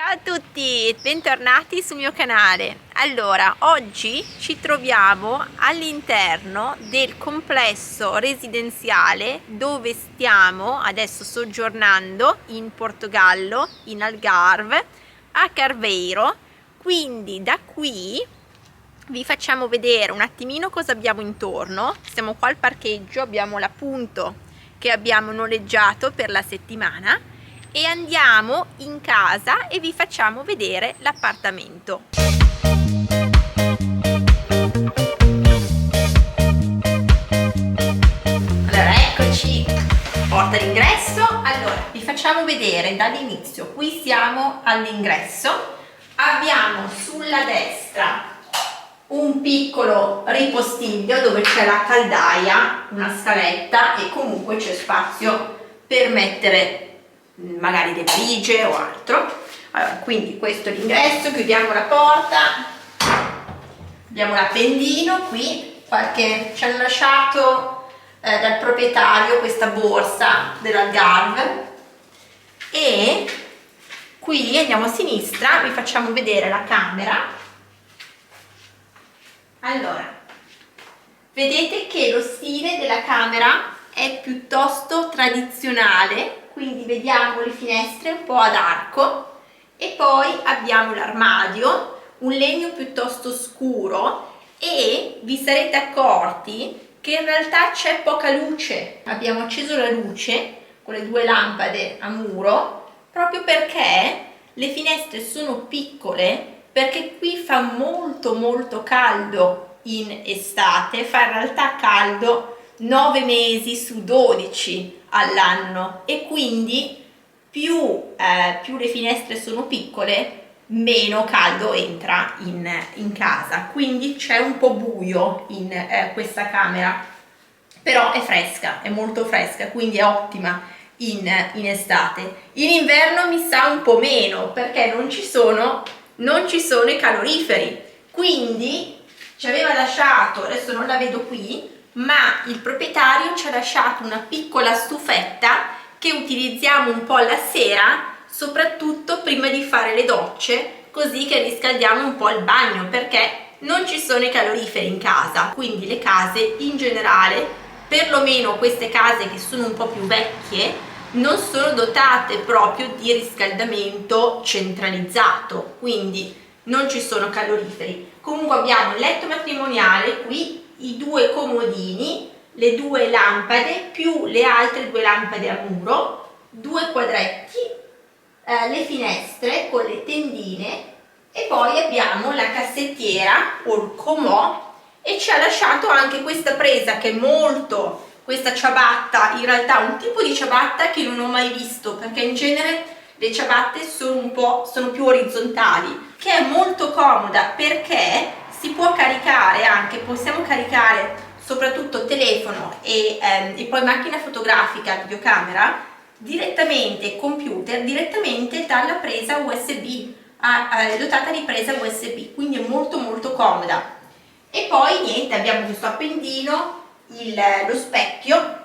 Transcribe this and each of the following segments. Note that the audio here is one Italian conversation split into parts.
Ciao a tutti, bentornati sul mio canale. Allora, oggi ci troviamo all'interno del complesso residenziale dove stiamo adesso soggiornando in Portogallo, in Algarve, a Carveiro. Quindi da qui vi facciamo vedere un attimino cosa abbiamo intorno. Siamo qua al parcheggio, abbiamo l'appunto che abbiamo noleggiato per la settimana e andiamo in casa e vi facciamo vedere l'appartamento. Allora, eccoci, porta d'ingresso. Allora, vi facciamo vedere dall'inizio. Qui siamo all'ingresso, abbiamo sulla destra un piccolo ripostiglio dove c'è la caldaia, una scaletta e comunque c'è spazio per mettere magari delle valigie o altro. Allora, quindi questo è l'ingresso, chiudiamo la porta, abbiamo l'appendino qui, ci hanno lasciato dal proprietario questa borsa dell'Algarve, e qui andiamo a sinistra, vi facciamo vedere la camera. Allora, vedete che lo stile della camera è piuttosto tradizionale, quindi vediamo le finestre un po' ad arco e poi abbiamo l'armadio, un legno piuttosto scuro, e vi sarete accorti che in realtà c'è poca luce. Abbiamo acceso la luce con le due lampade a muro proprio perché le finestre sono piccole, perché qui fa molto caldo in estate, fa in realtà caldo 9 mesi su 12 all'anno, e quindi più le finestre sono piccole, meno caldo entra in casa, quindi c'è un po' buio in questa camera, però è fresca, è molto fresca, quindi è ottima in estate. In inverno mi sa un po' meno, perché non ci sono i caloriferi, quindi ci aveva lasciato, adesso non la vedo qui, ma il proprietario ci ha lasciato una piccola stufetta che utilizziamo un po' alla sera, soprattutto prima di fare le docce, così che riscaldiamo un po' il bagno, perché non ci sono i caloriferi in casa. Quindi le case in generale, perlomeno queste case che sono un po' più vecchie, non sono dotate proprio di riscaldamento centralizzato, quindi non ci sono caloriferi. Comunque abbiamo il letto matrimoniale qui, i due comodini, le due lampade più le altre due lampade a muro, due quadretti, le finestre con le tendine, e poi abbiamo la cassettiera o il comò, e ci ha lasciato anche questa presa che è molto, questa ciabatta, in realtà un tipo di ciabatta che non ho mai visto, perché in genere le ciabatte sono più orizzontali, che è molto comoda perché si può caricare anche, possiamo caricare soprattutto telefono e poi macchina fotografica, videocamera, direttamente, computer, direttamente dalla presa USB, dotata di presa USB, quindi è molto comoda. E poi niente, abbiamo questo appendino, lo specchio,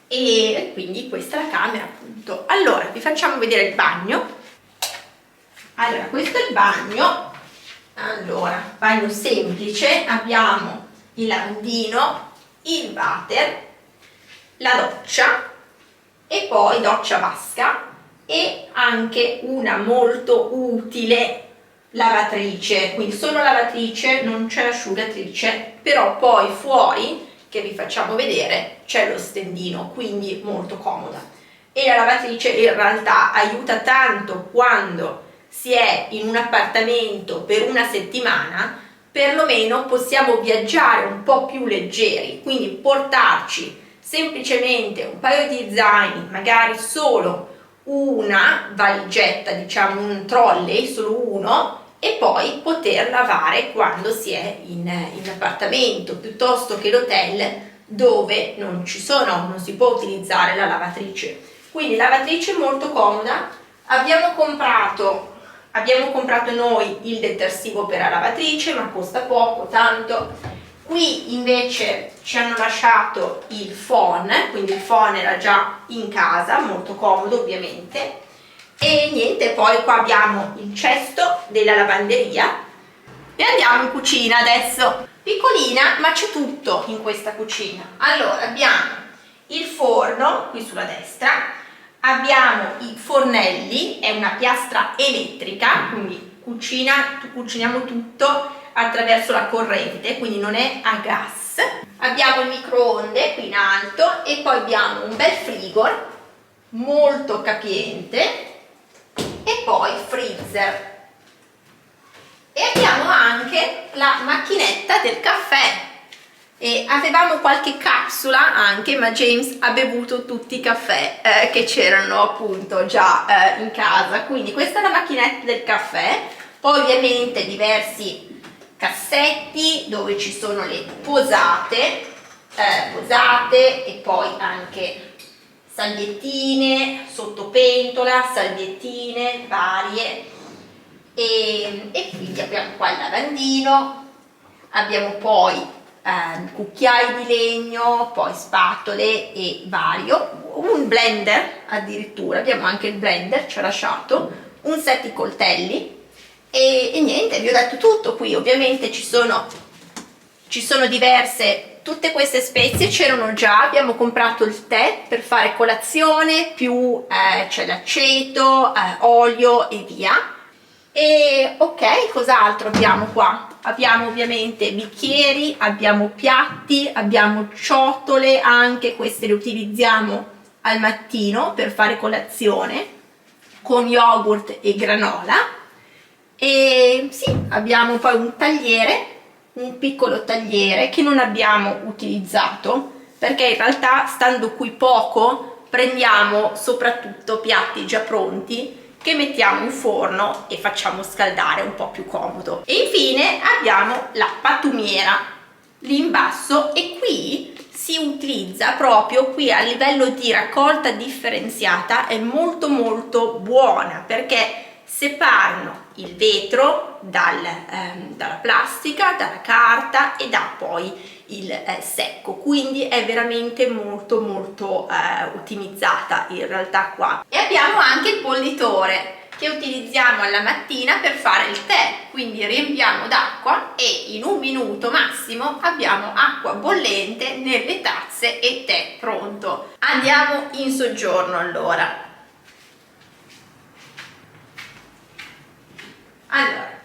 e quindi questa è la camera, appunto. Allora, vi facciamo vedere il bagno. Allora, questo è il bagno. Allora, bagno semplice, abbiamo il lavandino, il water, la doccia e poi doccia vasca, e anche una molto utile lavatrice, quindi solo lavatrice, non c'è asciugatrice, però poi fuori, che vi facciamo vedere, c'è lo stendino, quindi molto comoda. E la lavatrice in realtà aiuta tanto quando si è in un appartamento per una settimana, perlomeno possiamo viaggiare un po' più leggeri, quindi portarci semplicemente un paio di zaini, magari solo una valigetta, diciamo un trolley, solo uno, e poi poter lavare quando si è in appartamento, piuttosto che l'hotel dove non si può utilizzare la lavatrice. Quindi lavatrice molto comoda. Abbiamo comprato noi il detersivo per la lavatrice, ma costa poco, tanto. Qui invece ci hanno lasciato il phon, quindi il phon era già in casa, molto comodo ovviamente. E niente, poi qua abbiamo il cesto della lavanderia e andiamo in cucina adesso. Piccolina, ma c'è tutto in questa cucina. Allora, abbiamo il forno qui sulla destra, abbiamo i fornelli, è una piastra elettrica, quindi cuciniamo tutto attraverso la corrente, quindi non è a gas. Abbiamo il microonde qui in alto e poi abbiamo un bel frigor molto capiente e poi freezer. E abbiamo anche la macchinetta del caffè e avevamo qualche capsula anche, ma James ha bevuto tutti i caffè che c'erano appunto già in casa. Quindi questa è la macchinetta del caffè, poi ovviamente diversi cassetti dove ci sono le posate e poi anche salviettine, sottopentola, salviettine varie. E quindi abbiamo qua il lavandino, abbiamo poi cucchiai di legno, poi spatole e vario, un blender addirittura, abbiamo anche il blender, ci ha lasciato, un set di coltelli e niente, vi ho detto tutto qui. Ovviamente ci sono diverse, tutte queste spezie c'erano già, abbiamo comprato il tè per fare colazione, più c'è l'aceto, olio e via. E ok, cos'altro abbiamo qua? Abbiamo ovviamente bicchieri, abbiamo piatti, abbiamo ciotole, anche queste le utilizziamo al mattino per fare colazione con yogurt e granola. E sì, abbiamo poi un tagliere, un piccolo tagliere che non abbiamo utilizzato perché in realtà, stando qui poco, prendiamo soprattutto piatti già pronti che mettiamo in forno e facciamo scaldare, un po' più comodo. E infine abbiamo la pattumiera lì in basso e qui si utilizza proprio qui a livello di raccolta differenziata, è molto buona perché separano il vetro dalla plastica, dalla carta e dà poi il secco, quindi è veramente molto ottimizzata in realtà qua. E abbiamo anche il bollitore che utilizziamo alla mattina per fare il tè, quindi riempiamo d'acqua e in un minuto massimo abbiamo acqua bollente nelle tazze e tè pronto. Andiamo in soggiorno allora. Allora,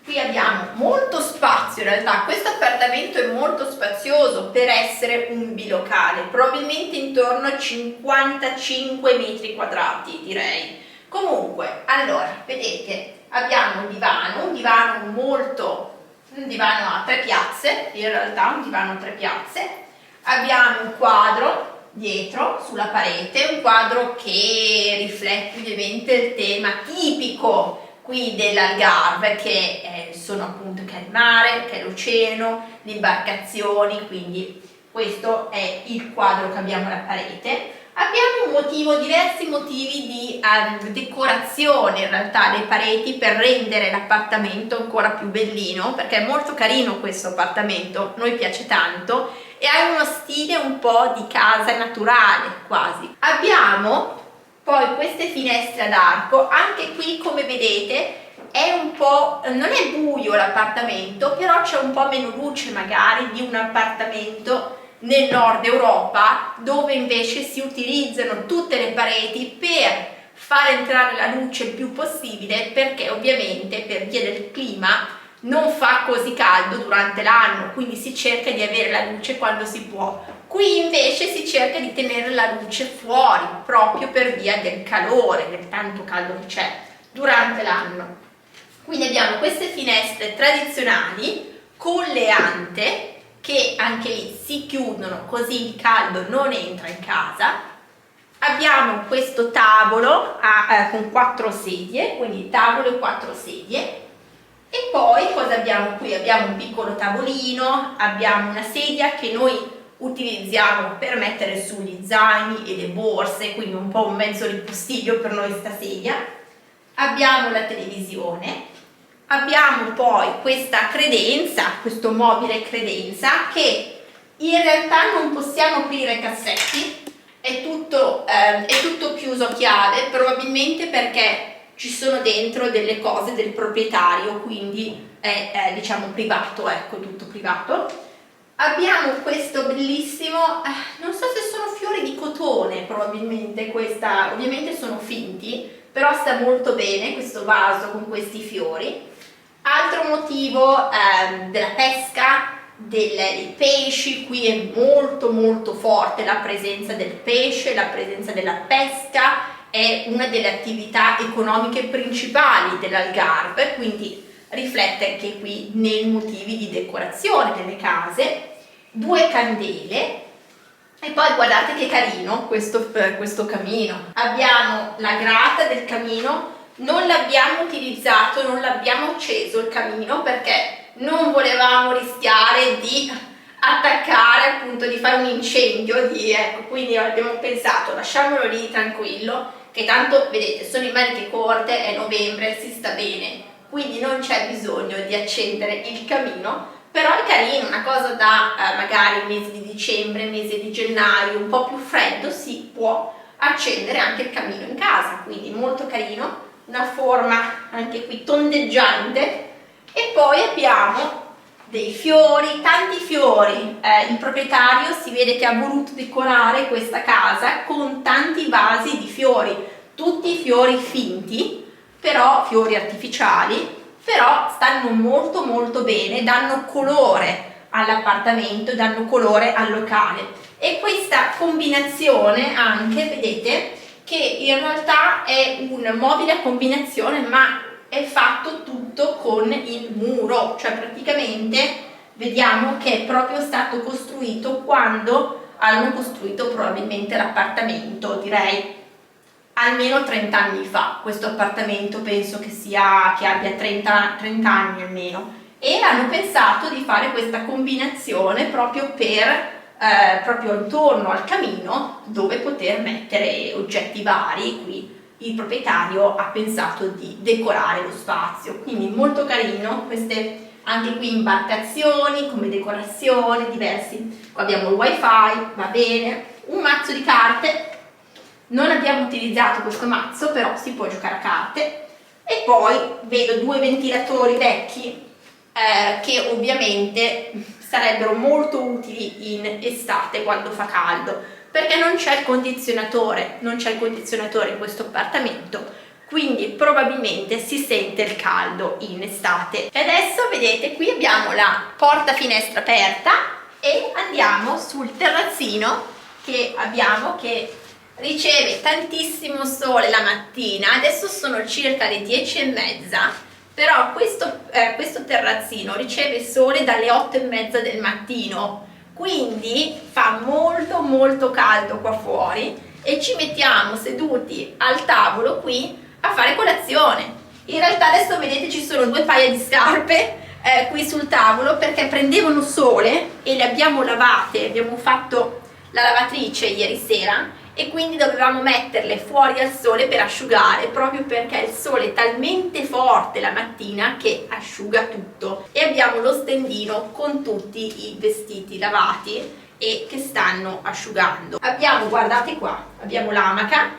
qui abbiamo molto spazio in realtà, questo appartamento è molto spazioso per essere un bilocale, probabilmente intorno a 55 metri quadrati direi. Comunque, allora, vedete, abbiamo un divano a 3 piazze, in realtà un divano a 3 piazze, abbiamo un quadro dietro sulla parete, un quadro che riflette ovviamente il tema tipico qui dell'Algarve che sono appunto che è il mare, che è l'oceano, le imbarcazioni, quindi questo è il quadro che abbiamo alla parete. Abbiamo diversi motivi di decorazione in realtà le pareti per rendere l'appartamento ancora più bellino, perché è molto carino questo appartamento, noi piace tanto e ha uno stile un po' di casa naturale quasi. Abbiamo poi queste finestre ad arco, anche qui come vedete è un po', non è buio l'appartamento, però c'è un po' meno luce magari di un appartamento nel nord Europa, dove invece si utilizzano tutte le pareti per far entrare la luce il più possibile, perché ovviamente per via del clima non fa così caldo durante l'anno, quindi si cerca di avere la luce quando si può. Qui invece si cerca di tenere la luce fuori proprio per via del calore, del tanto caldo che c'è durante l'anno. Quindi abbiamo queste finestre tradizionali con le ante che anche lì si chiudono così il caldo non entra in casa. Abbiamo questo tavolo con 4 sedie, quindi tavolo e 4 sedie. E poi cosa abbiamo qui? Abbiamo un piccolo tavolino, abbiamo una sedia che noi utilizziamo per mettere su gli zaini e le borse, quindi un po' un mezzo ripostiglio per noi sta sedia. Abbiamo la televisione, abbiamo poi questa credenza, questo mobile credenza che in realtà non possiamo aprire i cassetti è tutto chiuso a chiave, probabilmente perché ci sono dentro delle cose del proprietario, quindi è diciamo privato, ecco, tutto privato. Abbiamo questo bellissimo, non so se sono fiori di cotone, probabilmente questa, ovviamente sono finti, però sta molto bene questo vaso con questi fiori. Altro motivo della pesca, dei pesci, qui è molto forte la presenza del pesce, la presenza della pesca, è una delle attività economiche principali dell'Algarve, quindi riflette anche qui nei motivi di decorazione delle case. 2 candele e poi guardate che carino questo camino. Abbiamo la grata del camino, non l'abbiamo utilizzato, non l'abbiamo acceso il camino perché non volevamo rischiare di attaccare, appunto di fare un incendio, ecco, quindi abbiamo pensato lasciamolo lì tranquillo, che tanto vedete sono in maniche corte, è novembre, si sta bene, quindi non c'è bisogno di accendere il camino. Però è carino, una cosa da magari mesi di dicembre, mesi di gennaio, un po' più freddo, si può accendere anche il camino in casa, quindi molto carino, una forma anche qui tondeggiante. E poi abbiamo dei fiori, tanti fiori, il proprietario si vede che ha voluto decorare questa casa con tanti vasi di fiori, tutti fiori finti, però fiori artificiali, però stanno molto bene, danno colore all'appartamento, danno colore al locale. E questa combinazione anche, vedete, che in realtà è un mobile a combinazione, ma è fatto tutto con il muro, cioè praticamente vediamo che è proprio stato costruito quando hanno costruito probabilmente l'appartamento, direi almeno 30 anni fa. Questo appartamento penso che abbia 30 anni almeno, e hanno pensato di fare questa combinazione proprio proprio intorno al camino dove poter mettere oggetti vari. Qui il proprietario ha pensato di decorare lo spazio, quindi molto carino. Queste anche qui imbarcazioni come decorazione diversi, qua abbiamo il wifi, va bene, un mazzo di carte. Non abbiamo utilizzato questo mazzo, però si può giocare a carte. E poi vedo 2 ventilatori vecchi che ovviamente sarebbero molto utili in estate quando fa caldo, perché non c'è il condizionatore in questo appartamento, quindi probabilmente si sente il caldo in estate. E adesso vedete qui abbiamo la porta finestra aperta e andiamo sul terrazzino che abbiamo, che riceve tantissimo sole la mattina. Adesso sono circa le 10:30, però questo terrazzino riceve sole dalle 8:30 del mattino, quindi fa molto caldo qua fuori e ci mettiamo seduti al tavolo qui a fare colazione. In realtà adesso vedete ci sono 2 paia di scarpe qui sul tavolo perché prendevano sole e le abbiamo lavate, abbiamo fatto la lavatrice ieri sera e quindi dovevamo metterle fuori al sole per asciugare, proprio perché il sole è talmente forte la mattina che asciuga tutto. E abbiamo lo stendino con tutti i vestiti lavati e che stanno asciugando. Abbiamo, guardate qua, abbiamo l'amaca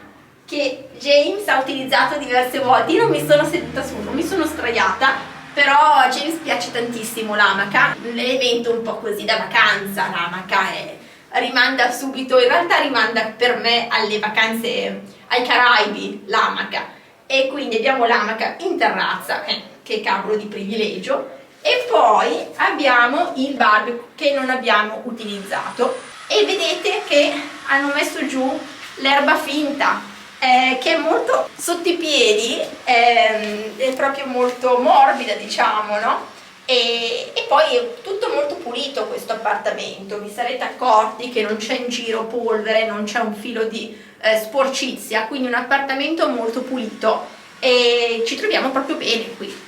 che James ha utilizzato diverse volte. Io non mi sono seduta su, non mi sono sdraiata, però a James piace tantissimo l'amaca, l'elemento un po' così da vacanza. L'amaca rimanda subito, in realtà rimanda per me alle vacanze ai Caraibi, l'amaca, e quindi abbiamo l'amaca in terrazza, che cavolo di privilegio. E poi abbiamo il barbecue che non abbiamo utilizzato e vedete che hanno messo giù l'erba finta, che è molto sotto i piedi, è proprio molto morbida, diciamo, no? E poi è tutto molto pulito questo appartamento, vi sarete accorti che non c'è in giro polvere, non c'è un filo di sporcizia, quindi un appartamento molto pulito e ci troviamo proprio bene qui.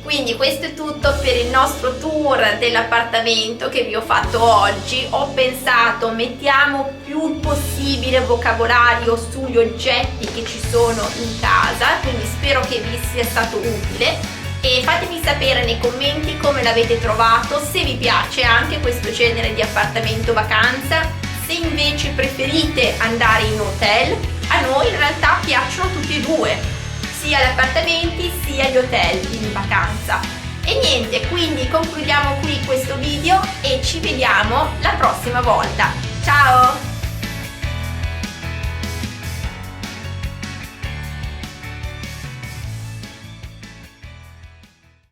Quindi questo è tutto per il nostro tour dell'appartamento che vi ho fatto oggi. Ho pensato mettiamo più possibile vocabolario sugli oggetti che ci sono in casa, quindi spero che vi sia stato utile. E fatemi sapere nei commenti come l'avete trovato, se vi piace anche questo genere di appartamento vacanza, Se invece preferite andare in hotel, a noi in realtà piacciono tutti e due, sia gli appartamenti sia gli hotel in vacanza. E niente, quindi concludiamo qui questo video e ci vediamo la prossima volta. Ciao!